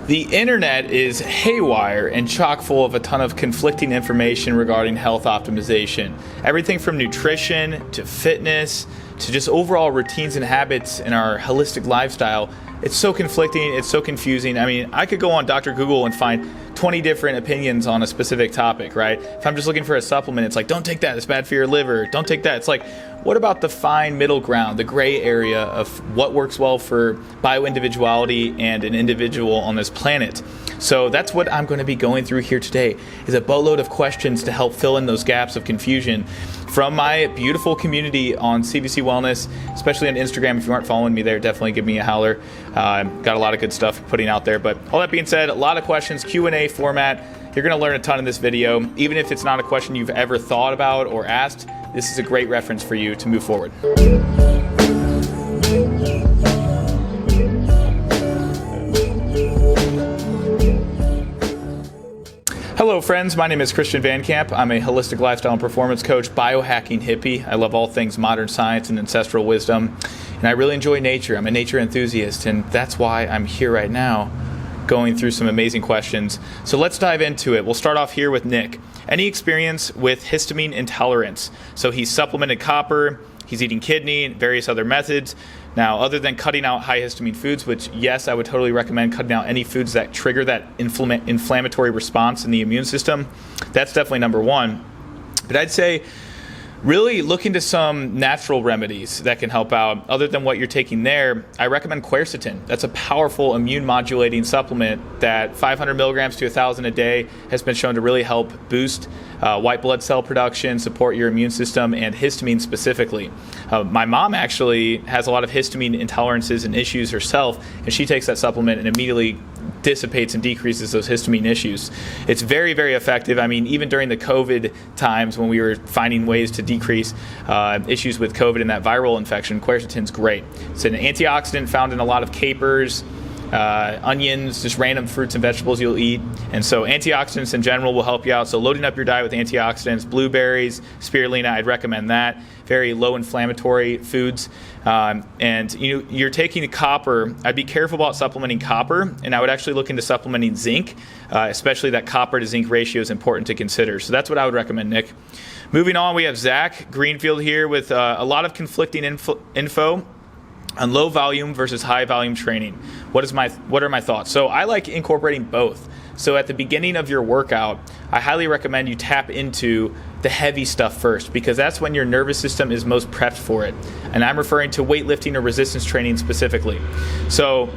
The internet is haywire and chock full of a ton of conflicting information regarding health optimization. Everything from nutrition to fitness to just overall routines and habits in our holistic lifestyle. It's so conflicting, it's so confusing. I mean, I could go on Dr. Google and find 20 different opinions on a specific topic, right? If I'm just looking for a supplement, it's like, don't take that, it's bad for your liver. Don't take that. It's like, what about the fine middle ground, the gray area of what works well for bio-individuality and an individual on this planet? So that's what I'm going to be going through here today, is a boatload of questions to help fill in those gaps of confusion from my beautiful community on CVC Wellness, especially on Instagram. If you aren't following me there, definitely give me a holler. Got a lot of good stuff putting out there. But all that being said, a lot of questions, Q&A format. You're going to learn a ton in this video. Even if it's not a question you've ever thought about or asked, this is a great reference for you to move forward. Hello friends, my name is Christian Van Camp. I'm a holistic lifestyle and performance coach, biohacking hippie. I love all things modern science and ancestral wisdom, and I really enjoy nature. I'm a nature enthusiast, and that's why I'm here right now going through some amazing questions. So let's dive into it. We'll start off here with Nick. Any experience with histamine intolerance? So he's supplemented copper, he's eating kidney, and various other methods. Now, other than cutting out high histamine foods, which, yes, I would totally recommend cutting out any foods that trigger that inflammatory response in the immune system, that's definitely number one. But I'd say really look into some natural remedies that can help out. Other than what you're taking there, I recommend quercetin. That's a powerful immune modulating supplement that 500 milligrams to 1,000 a day has been shown to really help boost white blood cell production, support your immune system, and histamine specifically. My mom actually has a lot of histamine intolerances and issues herself, and she takes that supplement and immediately dissipates and decreases those histamine issues. It's very, very effective. I mean, even during the COVID times when we were finding ways to decrease issues with COVID and that viral infection, quercetin's great. It's an antioxidant found in a lot of capers, onions, just random fruits and vegetables you'll eat. And so antioxidants in general will help you out. So loading up your diet with antioxidants, blueberries, spirulina, I'd recommend that. Very low inflammatory foods. And you're taking copper. I'd be careful about supplementing copper, and I would actually look into supplementing zinc, especially that copper to zinc ratio is important to consider. So that's what I would recommend, Nick. Moving on, we have Zach Greenfield here with a lot of conflicting info on low volume versus high volume training. What are my thoughts? So I like incorporating both. So at the beginning of your workout, I highly recommend you tap into the heavy stuff first, because that's when your nervous system is most prepped for it. And I'm referring to weightlifting or resistance training specifically. So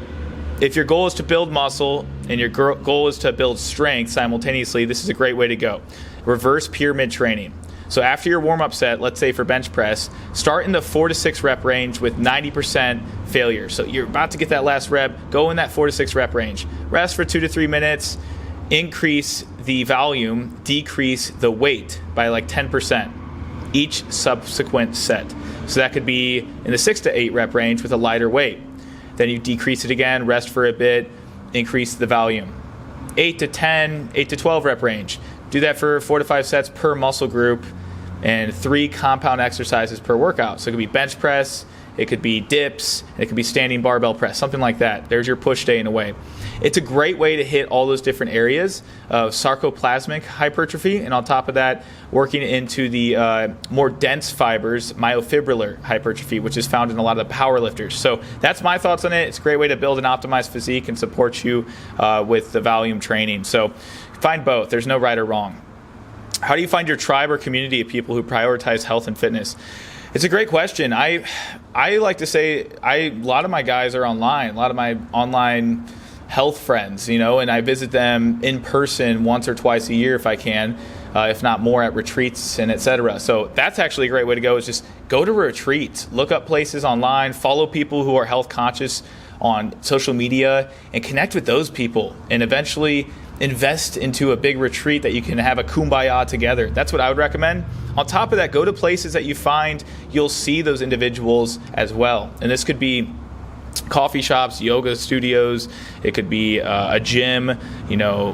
if your goal is to build muscle and your goal is to build strength simultaneously, this is a great way to go. Reverse pyramid training. So after your warm-up set, let's say for bench press, start in the 4 to 6 rep range with 90% failure. So you're about to get that last rep, go in that 4 to 6 rep range. Rest for 2 to 3 minutes, increase the volume, decrease the weight by like 10% each subsequent set. So that could be in the 6 to 8 rep range with a lighter weight. Then you decrease it again, rest for a bit, increase the volume. 8 to 10, 8 to 12 rep range. Do that for 4 to 5 sets per muscle group and 3 compound exercises per workout. So it could be bench press, it could be dips, it could be standing barbell press, something like that. There's your push day in a way. It's a great way to hit all those different areas of sarcoplasmic hypertrophy, and on top of that, working into the more dense fibers, myofibrillar hypertrophy, which is found in a lot of the power lifters. So that's my thoughts on it. It's a great way to build an optimized physique and support you with the volume training. So find both. There's no right or wrong. How do you find your tribe or community of people who prioritize health and fitness? It's a great question. I like to say a lot of my guys are online, a lot of my online health friends, and I visit them in person once or twice a year if I can, if not more, at retreats and etc. So that's actually a great way to go, is just go to retreats, look up places online, follow people who are health conscious on social media, and connect with those people, and eventually invest into a big retreat that you can have a kumbaya together. That's what I would recommend. On top of that, go to places that you find you'll see those individuals as well. And this could be coffee shops, yoga studios. It could be a gym,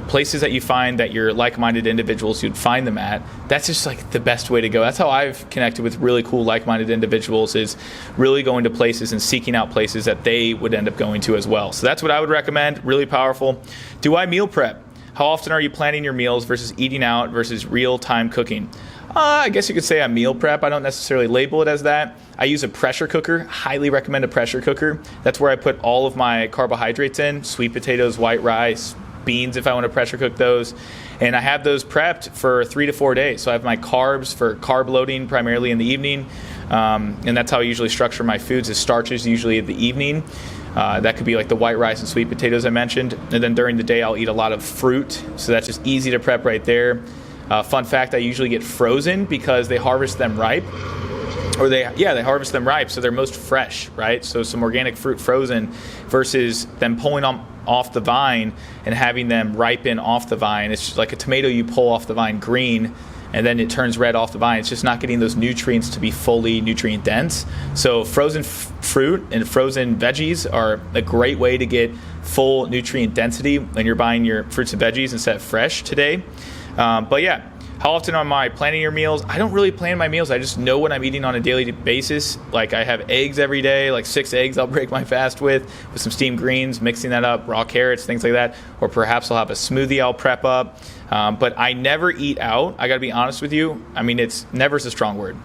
places that you find that you're like-minded individuals, you'd find them at. That's just like the best way to go. That's how I've connected with really cool like-minded individuals, is really going to places and seeking out places that they would end up going to as well. So that's what I would recommend. Really powerful. Do I meal prep? How often are you planning your meals versus eating out versus real-time cooking? I guess you could say I meal prep. I don't necessarily label it as that. I use a pressure cooker. Highly recommend a pressure cooker. That's where I put all of my carbohydrates in: sweet potatoes, white rice, beans if I want to pressure cook those. And I have those prepped for 3 to 4 days. So I have my carbs for carb loading primarily in the evening. And that's how I usually structure my foods, is starches usually in the evening. That could be like the white rice and sweet potatoes I mentioned. And then during the day, I'll eat a lot of fruit. So that's just easy to prep right there. Fun fact, I usually get frozen because they harvest them ripe. They harvest them ripe, so they're most fresh, right? So some organic fruit frozen versus them pulling them off the vine and having them ripen off the vine. It's just like a tomato you pull off the vine green, and then it turns red off the vine. It's just not getting those nutrients to be fully nutrient dense. So frozen fruit and frozen veggies are a great way to get full nutrient density when you're buying your fruits and veggies instead of fresh today. But yeah, how often am I planning your meals? I don't really plan my meals. I just know what I'm eating on a daily basis. Like I have eggs every day, like 6 eggs I'll break my fast with some steamed greens, mixing that up, raw carrots, things like that. Or perhaps I'll have a smoothie I'll prep up. But I never eat out. I gotta be honest with you. I mean, never's a strong word,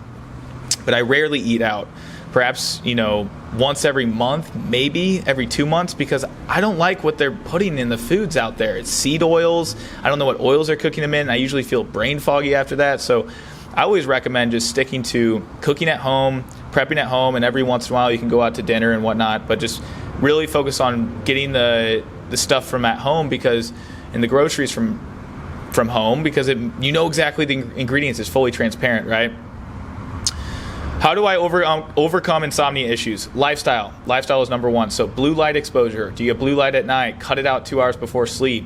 but I rarely eat out. Perhaps, once every month, maybe every 2 months, because I don't like what they're putting in the foods out there. It's seed oils. I don't know what oils they're cooking them in. I usually feel brain foggy after that. So I always recommend just sticking to cooking at home, prepping at home, and every once in a while you can go out to dinner and whatnot, but just really focus on getting the stuff from at home, and the groceries from home, because exactly the ingredients. Is fully transparent, right? How do I overcome insomnia issues? Lifestyle. Lifestyle is number one. So blue light exposure. Do you get blue light at night? Cut it out 2 hours before sleep.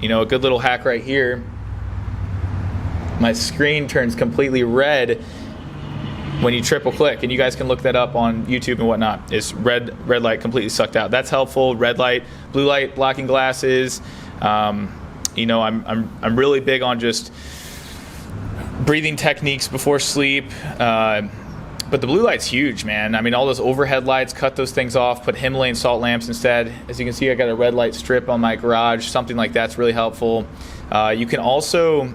A good little hack right here. My screen turns completely red when you triple click, and you guys can look that up on YouTube and whatnot. It's red light completely sucked out. That's helpful. Red light, blue light blocking glasses. I'm really big on just breathing techniques before sleep. But the blue light's huge, man. I mean, all those overhead lights, cut those things off, put Himalayan salt lamps instead. As you can see, I got a red light strip on my garage. Something like that's really helpful. You can also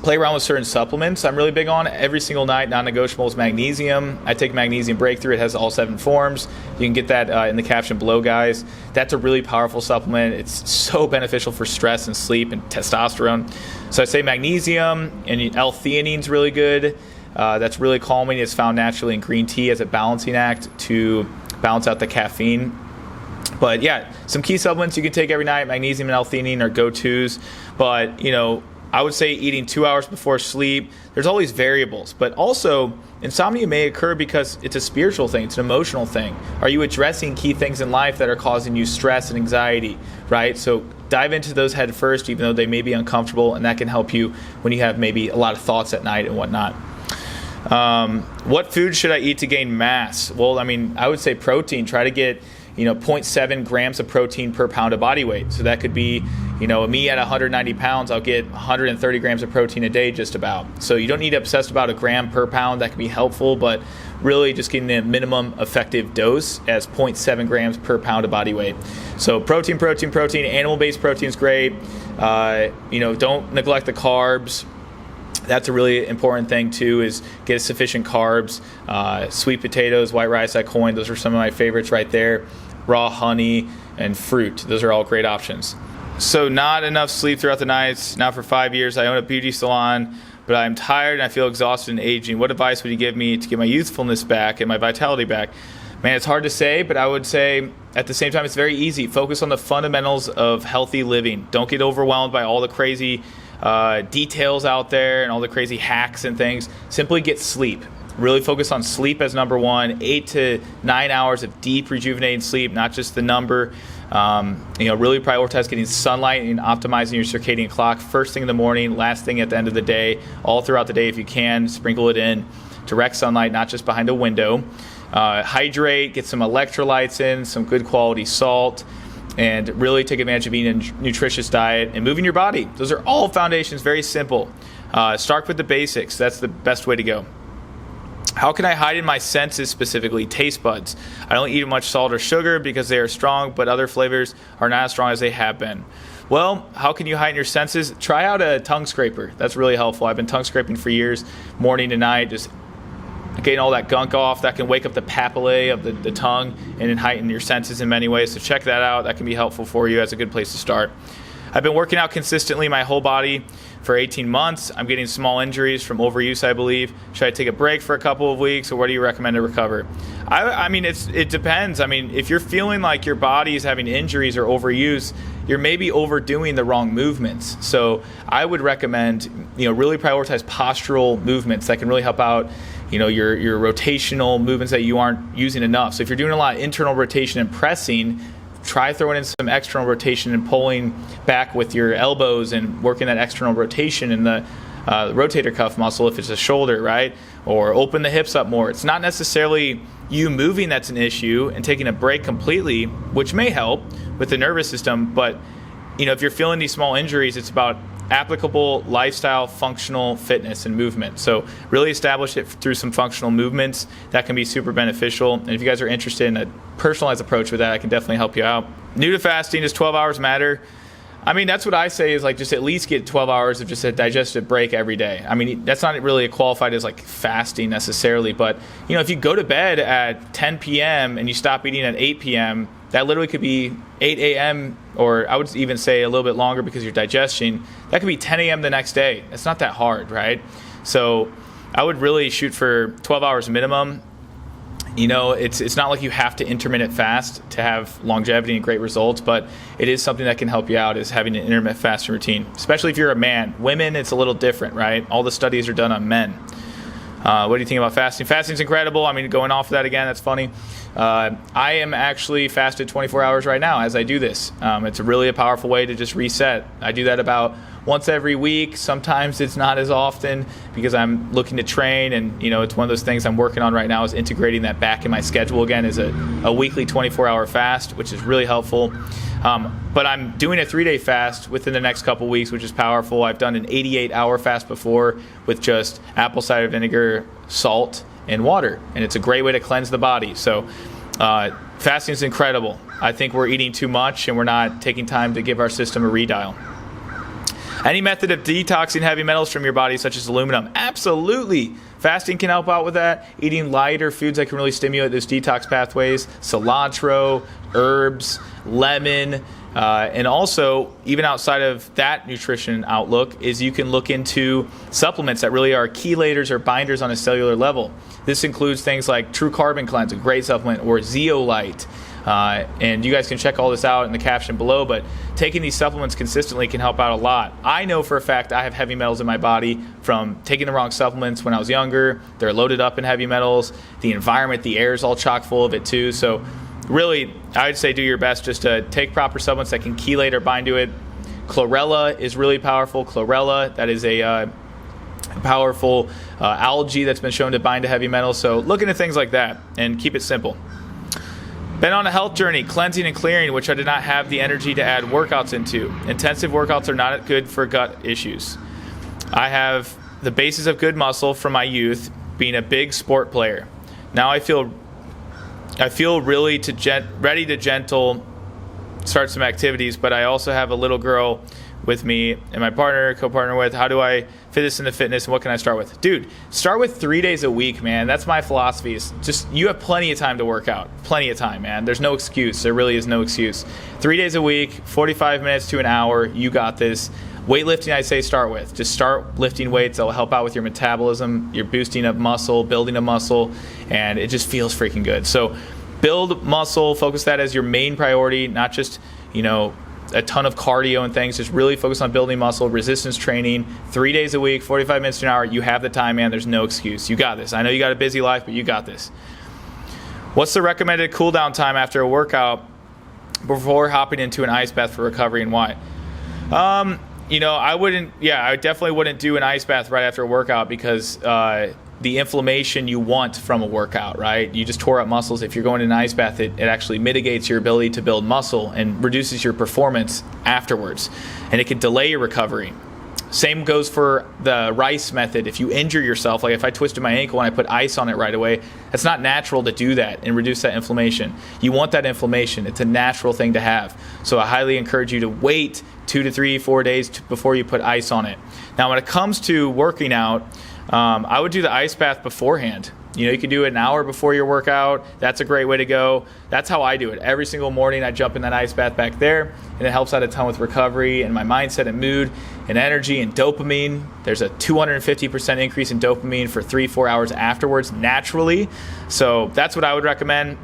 play around with certain supplements. I'm really big on every single night. Non-negotiable is magnesium. I take Magnesium Breakthrough. It has all 7 forms. You can get that in the caption below, guys. That's a really powerful supplement. It's so beneficial for stress and sleep and testosterone. So I say magnesium, and L-theanine is really good. That's really calming. It's found naturally in green tea as a balancing act to balance out the caffeine. But yeah, some key supplements you can take every night. Magnesium and L-theanine are go-tos. But, I would say eating 2 hours before sleep. There's all these variables. But also, insomnia may occur because it's a spiritual thing. It's an emotional thing. Are you addressing key things in life that are causing you stress and anxiety, right? So dive into those head first, even though they may be uncomfortable, and that can help you when you have maybe a lot of thoughts at night and whatnot. What food should I eat to gain mass? Well, I would say protein. Try to get 0.7 grams of protein per pound of body weight. So that could be, me at 190 pounds, I'll get 130 grams of protein a day just about. So you don't need to obsess about a gram per pound. That can be helpful, but really just getting the minimum effective dose as 0.7 grams per pound of body weight. So protein. Animal-based protein is great. Don't neglect the carbs. That's a really important thing too, is get sufficient carbs. Sweet potatoes, white rice, I coined. Those are some of my favorites right there. Raw honey and fruit. Those are all great options. So not enough sleep throughout the nights. Now for 5 years, I own a beauty salon, but I'm tired and I feel exhausted and aging. What advice would you give me to get my youthfulness back and my vitality back? Man, it's hard to say, but I would say at the same time, it's very easy. Focus on the fundamentals of healthy living. Don't get overwhelmed by all the crazy details out there and all the crazy hacks and things. Simply get sleep. Really focus on sleep as number one. 8 to 9 hours of deep rejuvenating sleep, not just the number. Really prioritize getting sunlight and optimizing your circadian clock first thing in the morning, last thing at the end of the day, all throughout the day if you can. Sprinkle it in. Direct sunlight, not just behind a window. hydrate, get some electrolytes in, some good quality salt, and really take advantage of eating a nutritious diet and moving your body. Those are all foundations, very simple. Start with the basics. That's the best way to go. How can I heighten my senses, specifically taste buds? I don't eat much salt or sugar because they are strong, but other flavors are not as strong as they have been. Well, how can you heighten your senses? Try out a tongue scraper. That's really helpful. I've been tongue scraping for years, morning to night, just getting all that gunk off. That can wake up the papillae of the tongue and then heighten your senses in many ways. So check that out. That can be helpful for you. That's a good place to start. I've been working out consistently my whole body for 18 months. I'm getting small injuries from overuse, I believe. Should I take a break for a couple of weeks, or what do you recommend to recover? I mean, it depends. I mean, if you're feeling like your body is having injuries or overuse, you're maybe overdoing the wrong movements. So I would recommend, really prioritize postural movements that can really help out, your rotational movements that you aren't using enough. So if you're doing a lot of internal rotation and pressing, try throwing in some external rotation and pulling back with your elbows and working that external rotation in the rotator cuff muscle if it's a shoulder, right? Or open the hips up more. It's not necessarily you moving that's an issue and taking a break completely, which may help with the nervous system. But, if you're feeling these small injuries, it's about applicable lifestyle, functional fitness and movement. So really establish it through some functional movements. That can be super beneficial. And if you guys are interested in a personalized approach with that, I can definitely help you out. New to fasting, does 12 hours matter? I mean, that's what I say is just at least get 12 hours of just a digestive break every day. I mean, that's not really qualified as fasting necessarily, but if you go to bed at 10 p.m. and you stop eating at 8 p.m., that literally could be 8 a.m. or I would even say a little bit longer because you're digesting. That could be 10 a.m. the next day. It's not that hard, right? So I would really shoot for 12 hours minimum. It's not like you have to intermittent fast to have longevity and great results, but it is something that can help you out, is having an intermittent fasting routine, especially if you're a man. Women, it's a little different, right? All the studies are done on men. What do you think about fasting? Fasting's incredible. I mean, going off of that again, that's funny. I am actually fasted 24 hours right now as I do this. It's really a powerful way to just reset. I do that about once every week. Sometimes it's not as often because I'm looking to train, and it's one of those things I'm working on right now, is integrating that back in my schedule again as a weekly 24-hour fast, which is really helpful. But I'm doing a 3-day fast within the next couple weeks, which is powerful. I've done an 88-hour fast before with just apple cider vinegar, salt, and water, and it's a great way to cleanse the body. So fasting is incredible. I think we're eating too much and we're not taking time to give our system a redial. Any method of detoxing heavy metals from your body, such as aluminum? Absolutely. Fasting can help out with that. Eating lighter foods that can really stimulate those detox pathways. Cilantro, herbs, lemon, and also, even outside of that nutrition outlook, is you can look into supplements that really are chelators or binders on a cellular level. This includes things like True Carbon Cleanse, a great supplement, or Zeolite. And you guys can check all this out in the caption below, but taking these supplements consistently can help out a lot. I know for a fact I have heavy metals in my body from taking the wrong supplements when I was younger. They're loaded up in heavy metals. The environment, the air is all chock full of it too. So really, I would say do your best just to take proper supplements that can chelate or bind to it. Chlorella is really powerful. Chlorella, that is a powerful algae that's been shown to bind to heavy metals. So look into things like that and keep it simple. Been on a health journey, cleansing and clearing, which I did not have the energy to add workouts into. Intensive workouts are not good for gut issues. I have the basis of good muscle from my youth, being a big sport player. Now I feel really ready to gentle start some activities, but I also have a little girl with me and my co-partner with. How do I fit this into fitness, and what can I start with? Dude, start with 3 days a week, man. That's my philosophy. Is just, you have plenty of time to work out. Plenty of time, man. There's no excuse. There really is no excuse. 3 days a week, 45 minutes to an hour. You got this. Weightlifting, I say start with. Just start lifting weights. It'll help out with your metabolism. You're boosting up muscle, building a muscle, and it just feels freaking good. So build muscle. Focus that as your main priority, not just, a ton of cardio and things. Just really focus on building muscle, resistance training, 3 days a week, 45 minutes to an hour. You have the time, man. There's no excuse. You got this. I know you got a busy life, but you got this. What's the recommended cool down time after a workout before hopping into an ice bath for recovery, and why? I definitely wouldn't do an ice bath right after a workout because the inflammation you want from a workout, right? You just tore up muscles. If you're going in an ice bath, it actually mitigates your ability to build muscle and reduces your performance afterwards. And it can delay your recovery. Same goes for the rice method. If you injure yourself, like if I twisted my ankle and I put ice on it right away, it's not natural to do that and reduce that inflammation. You want that inflammation. It's a natural thing to have. So I highly encourage you to wait 2 to 3, 4 days before you put ice on it. Now, when it comes to working out, I would do the ice bath beforehand. You can do it an hour before your workout. That's a great way to go. That's how I do it. Every single morning I jump in that ice bath back there, and it helps out a ton with recovery and my mindset and mood and energy and dopamine. There's a 250% increase in dopamine for 3-4 hours afterwards naturally. So that's what I would recommend.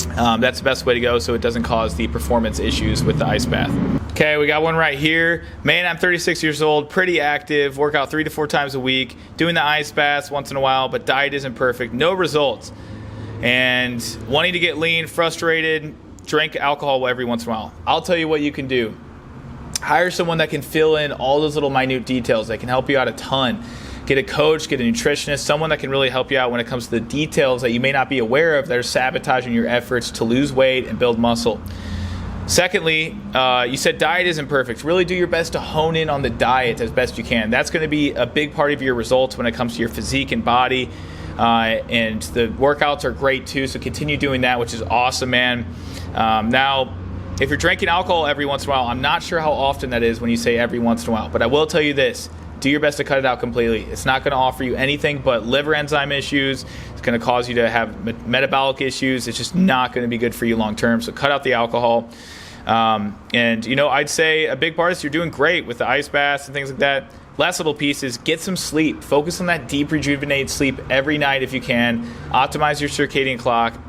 That's the best way to go so it doesn't cause the performance issues with the ice bath. Okay, we got one right here. Man, I'm 36 years old, pretty active, work out 3 to 4 times a week, doing the ice baths once in a while, but diet isn't perfect, no results. And wanting to get lean, frustrated, drink alcohol every once in a while. I'll tell you what you can do. Hire someone that can fill in all those little minute details. That can help you out a ton. Get a coach, get a nutritionist, someone that can really help you out when it comes to the details that you may not be aware of that are sabotaging your efforts to lose weight and build muscle. Secondly, you said diet isn't perfect. Really do your best to hone in on the diet as best you can. That's going to be a big part of your results when it comes to your physique and body. And the workouts are great too, so continue doing that, which is awesome, man. Now, if you're drinking alcohol every once in a while, I'm not sure how often that is when you say every once in a while, but I will tell you this. Do your best to cut it out completely. It's not going to offer you anything but liver enzyme issues. It's going to cause you to have metabolic issues. It's just not going to be good for you long term. So cut out the alcohol. And I'd say a big part is you're doing great with the ice baths and things like that. Last little piece is get some sleep. Focus on that deep rejuvenated sleep every night if you can. Optimize your circadian clock.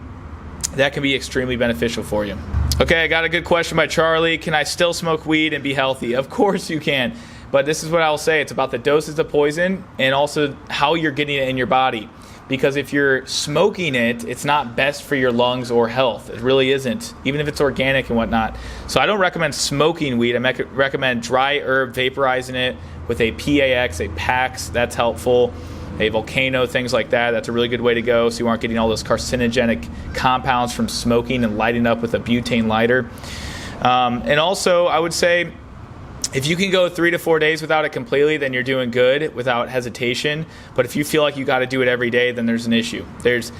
That can be extremely beneficial for you. Okay, I got a good question by Charlie. Can I still smoke weed and be healthy? Of course you can. But this is what I'll say. It's about the doses of poison and also how you're getting it in your body. Because if you're smoking it, it's not best for your lungs or health. It really isn't, even if it's organic and whatnot. So I don't recommend smoking weed. I recommend dry herb vaporizing it with a PAX, a PAX. That's helpful. A volcano, things like that. That's a really good way to go so you aren't getting all those carcinogenic compounds from smoking and lighting up with a butane lighter. And also, I would say, if you can go 3 to 4 days without it completely, then you're doing good without hesitation. But if you feel like you got to do it every day, then there's an issue. There's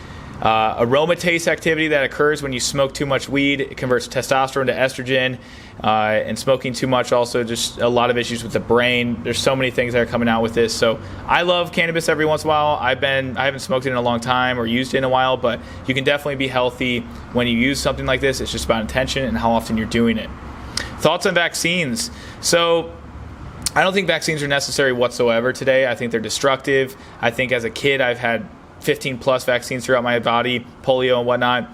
aromatase activity that occurs when you smoke too much weed. It converts testosterone to estrogen. And smoking too much also just a lot of issues with the brain. There's so many things that are coming out with this. So I love cannabis every once in a while. I haven't smoked it in a long time or used it in a while, but you can definitely be healthy when you use something like this. It's just about intention and how often you're doing it. Thoughts on vaccines. So I don't think vaccines are necessary whatsoever today. I think they're destructive. I think as a kid, I've had 15 plus vaccines throughout my body, polio and whatnot.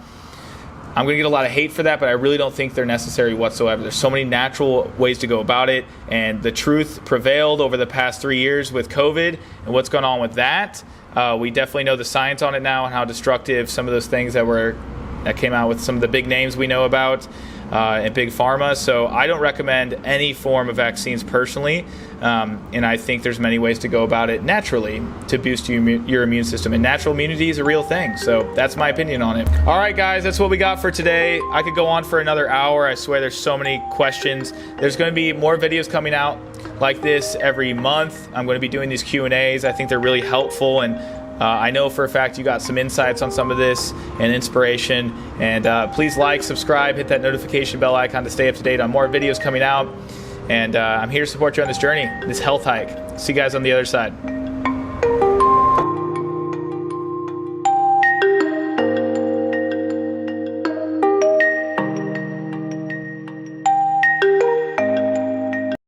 I'm going to get a lot of hate for that, but I really don't think they're necessary whatsoever. There's so many natural ways to go about it, and the truth prevailed over the past 3 years with COVID and what's going on with that. We definitely know the science on it now and how destructive some of those things that came out with some of the big names we know about. And big pharma. So I don't recommend any form of vaccines personally, and I think there's many ways to go about it naturally to boost your immune system, and natural immunity is a real thing. So that's my opinion on it. All right, guys, that's what we got for today. I could go on for another hour. I swear there's so many questions. There's going to be more videos coming out like this every month. I'm going to be doing these Q&As. I think they're really helpful, and I know for a fact you got some insights on some of this and inspiration. And please like, subscribe, hit that notification bell icon to stay up to date on more videos coming out. And I'm here to support you on this journey, this health hike. See you guys on the other side.